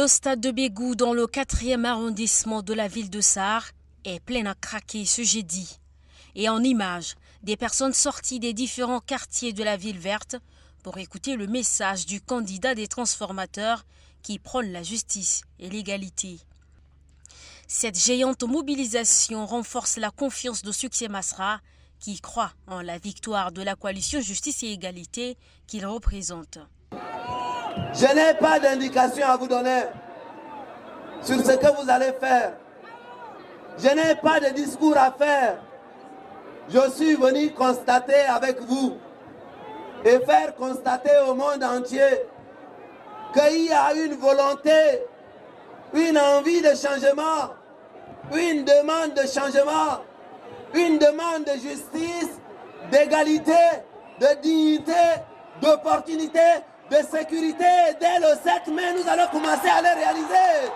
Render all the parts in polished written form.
Le stade de Bégou, dans le 4e arrondissement de la ville de Sarre, est plein à craquer ce jeudi. Et en images, des personnes sorties des différents quartiers de la ville verte pour écouter le message du candidat des transformateurs qui prône la justice et l'égalité. Cette géante mobilisation renforce la confiance de Succès Masra, qui croit en la victoire de la coalition Justice et Égalité qu'il représente. Je n'ai pas d'indication à vous donner sur ce que vous allez faire. Je n'ai pas de discours à faire. Je suis venu constater avec vous et faire constater au monde entier qu'il y a une volonté, une envie de changement, une demande de changement, une demande de justice, d'égalité, de dignité, d'opportunité, de sécurité. Dès le 7 mai, nous allons commencer à les réaliser.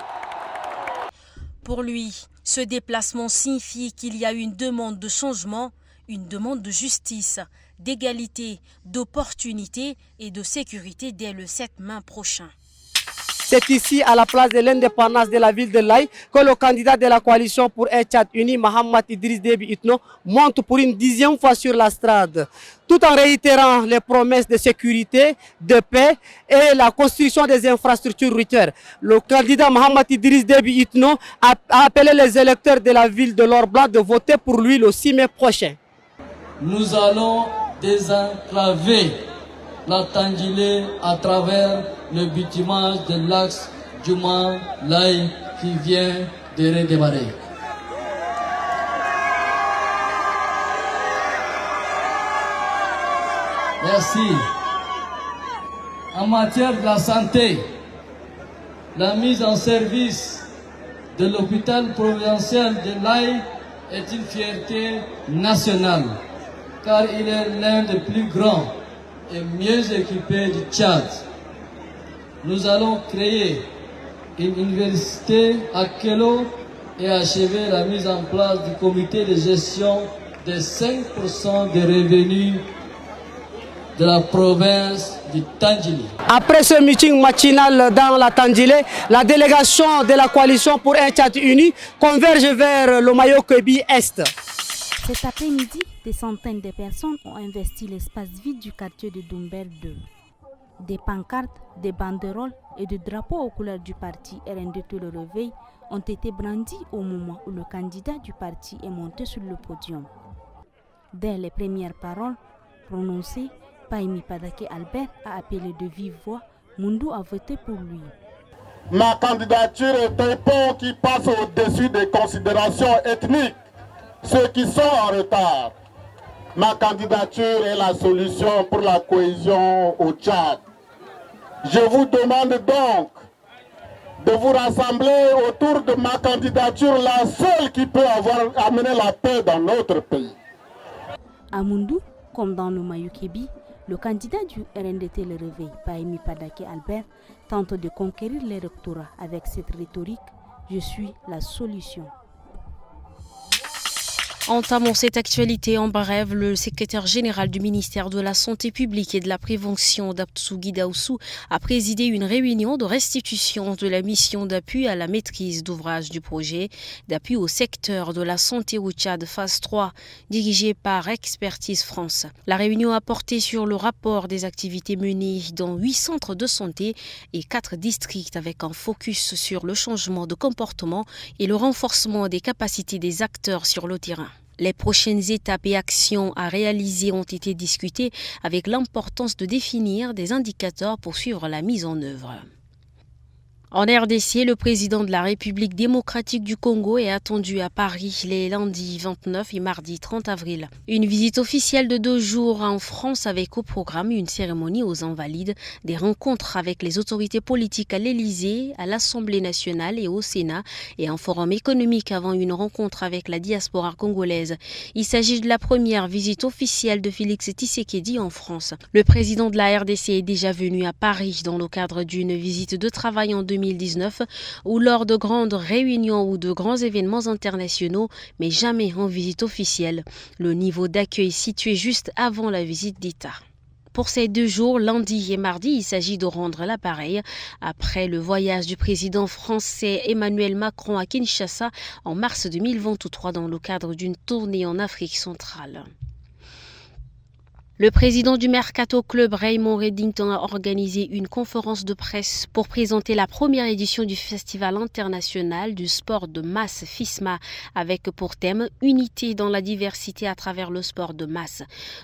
Pour lui, ce déplacement signifie qu'il y a une demande de changement, une demande de justice, d'égalité, d'opportunité et de sécurité dès le 7 mai prochain. C'est ici, à la place de l'indépendance de la ville de Laye, que le candidat de la coalition pour un Tchad uni, Mohamed Idriss Déby Itno, monte pour une 10e fois sur la strade, tout en réitérant les promesses de sécurité, de paix et la construction des infrastructures routières. Le candidat Mohamed Idriss Déby Itno a appelé les électeurs de la ville de l'Or-Blanc de voter pour lui le 6 mai prochain. Nous allons désenclaver la Tandjilé à travers le bitumage de l'axe Djouma-Laye qui vient de redémarrer. Merci. En matière de la santé, la mise en service de l'hôpital provincial de Laye est une fierté nationale, car il est l'un des plus grands et mieux équipés du Tchad. Nous allons créer une université à Kélo et achever la mise en place du comité de gestion des 5% des revenus de la province du Tandjilé. Après ce meeting matinal dans la Tandjilé, la délégation de la coalition pour un Tchad uni converge vers le Mayo-Kébi Est. Cet après-midi, des centaines de personnes ont investi l'espace vide du quartier de Doumbel 2. Des pancartes, des banderoles et des drapeaux aux couleurs du parti RNDT Le Réveil ont été brandis au moment où le candidat du parti est monté sur le podium. Dès les premières paroles prononcées, Pahimi Padake Albert a appelé de vive voix Moundou à voter pour lui. Ma candidature est un pont qui passe au-dessus des considérations ethniques, ceux qui sont en retard. Ma candidature est la solution pour la cohésion au Tchad. Je vous demande donc de vous rassembler autour de ma candidature, la seule qui peut amener la paix dans notre pays. À Moundou, comme dans le Mayo-Kébi, le candidat du RNDT Le Réveil, Pahimi Padake Albert, tente de conquérir l'électorat avec cette rhétorique « Je suis la solution ». Entamons cette actualité en bref. Le secrétaire général du ministère de la Santé publique et de la Prévention, Daptsugui Daoussou, a présidé une réunion de restitution de la mission d'appui à la maîtrise d'ouvrage du projet d'appui au secteur de la santé au Tchad phase 3, dirigé par Expertise France. La réunion a porté sur le rapport des activités menées dans 8 centres de santé et 4 districts avec un focus sur le changement de comportement et le renforcement des capacités des acteurs sur le terrain. Les prochaines étapes et actions à réaliser ont été discutées avec l'importance de définir des indicateurs pour suivre la mise en œuvre. En RDC, le président de la République démocratique du Congo est attendu à Paris les lundis 29 et mardi 30 avril. Une visite officielle de 2 jours en France avec au programme une cérémonie aux Invalides, des rencontres avec les autorités politiques à l'Élysée, à l'Assemblée nationale et au Sénat et un forum économique avant une rencontre avec la diaspora congolaise. Il s'agit de la première visite officielle de Félix Tshisekedi en France. Le président de la RDC est déjà venu à Paris dans le cadre d'une visite de travail en 2019 ou lors de grandes réunions ou de grands événements internationaux, mais jamais en visite officielle. Le niveau d'accueil situé juste avant la visite d'État. Pour ces 2 jours, lundi et mardi, il s'agit de rendre l'appareil après le voyage du président français Emmanuel Macron à Kinshasa en mars 2023 dans le cadre d'une tournée en Afrique centrale. Le président du Mercato Club, Raymond Reddington, a organisé une conférence de presse pour présenter la première édition du Festival international du sport de masse FISMA avec pour thème « Unité dans la diversité à travers le sport de masse ».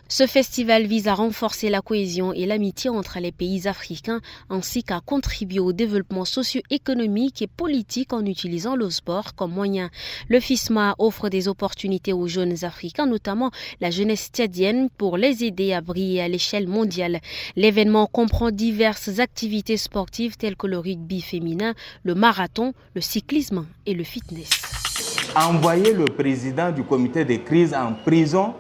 Ce festival vise à renforcer la cohésion et l'amitié entre les pays africains ainsi qu'à contribuer au développement socio-économique et politique en utilisant le sport comme moyen. Le FISMA offre des opportunités aux jeunes africains, notamment la jeunesse tchadienne, pour les aider à briller à l'échelle mondiale. L'événement comprend diverses activités sportives telles que le rugby féminin, le marathon, le cyclisme et le fitness. Envoyer le président du comité de crise en prison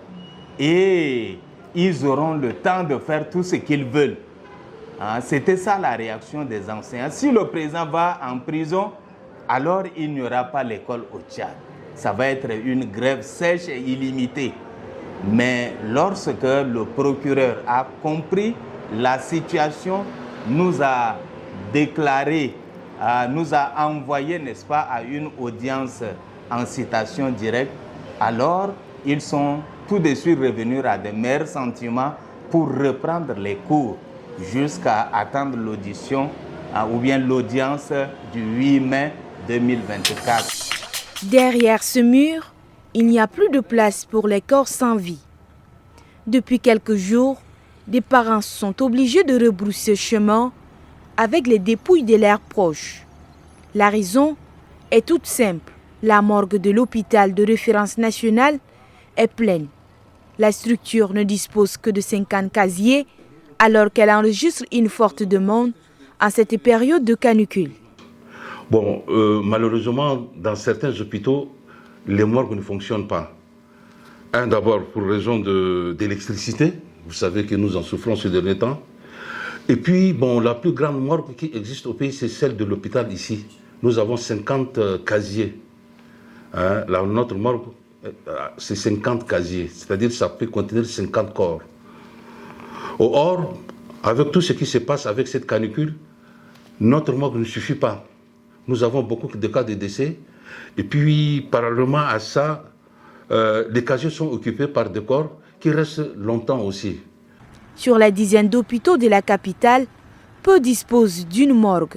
et ils auront le temps de faire tout ce qu'ils veulent. C'était ça la réaction des enseignants. Si le président va en prison, alors il n'y aura pas l'école au Tchad. Ça va être une grève sèche et illimitée. Mais lorsque le procureur a compris la situation, nous a déclaré, nous a envoyé, n'est-ce pas, à une audience en citation directe, alors ils sont tout de suite revenus à de meilleurs sentiments pour reprendre les cours jusqu'à attendre l'audition ou bien l'audience du 8 mai 2024. Derrière ce mur, il n'y a plus de place pour les corps sans vie. Depuis quelques jours, des parents sont obligés de rebrousser chemin avec les dépouilles de leurs proches. La raison est toute simple. La morgue de l'hôpital de référence nationale est pleine. La structure ne dispose que de 50 casiers alors qu'elle enregistre une forte demande en cette période de canicule. Bon, malheureusement, dans certains hôpitaux, les morgues ne fonctionnent pas. D'abord pour raison d'électricité, vous savez que nous en souffrons ces derniers temps. Et puis, bon, la plus grande morgue qui existe au pays, c'est celle de l'hôpital ici. Nous avons 50 casiers. Notre morgue, c'est 50 casiers, c'est-à-dire que ça peut contenir 50 corps. Or, avec tout ce qui se passe avec cette canicule, notre morgue ne suffit pas. Nous avons beaucoup de cas de décès. Et puis, parallèlement à ça, les casiers sont occupés par des corps qui restent longtemps aussi. Sur la dizaine d'hôpitaux de la capitale, peu disposent d'une morgue.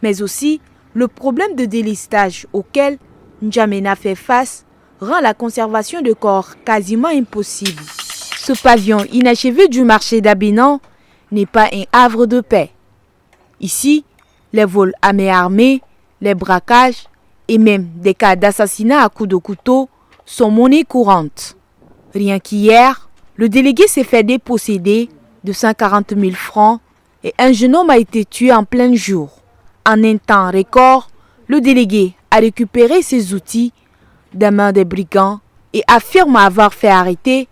Mais aussi, le problème de délestage auquel N'Djamena fait face rend la conservation de corps quasiment impossible. Ce pavillon inachevé du marché d'Abidjan n'est pas un havre de paix. Ici, les vols à main armée, les braquages et même des cas d'assassinat à coups de couteau sont monnaie courante. Rien qu'hier, le délégué s'est fait déposséder de 140 000 francs et un jeune homme a été tué en plein jour. En un temps record, le délégué a récupéré ses outils des mains des brigands et affirme avoir fait arrêter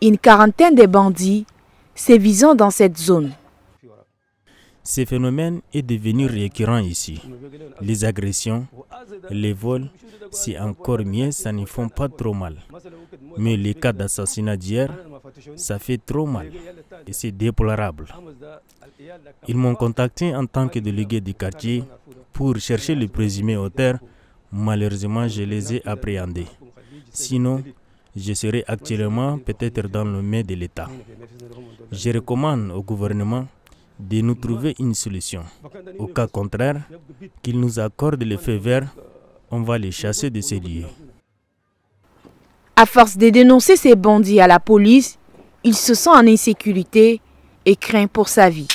une quarantaine de bandits sévissant dans cette zone. Ce phénomène est devenu récurrent ici. Les agressions, les vols, si encore mieux, ça ne font pas trop mal. Mais les cas d'assassinat d'hier, ça fait trop mal et c'est déplorable. Ils m'ont contacté en tant que délégué du quartier pour chercher les présumés auteurs. Malheureusement, je les ai appréhendés. Sinon, je serais actuellement peut-être dans le main de l'État. Je recommande au gouvernement de nous trouver une solution. Au cas contraire, qu'il nous accorde le feu vert, on va les chasser de ces lieux. À force de dénoncer ces bandits à la police, il se sent en insécurité et craint pour sa vie.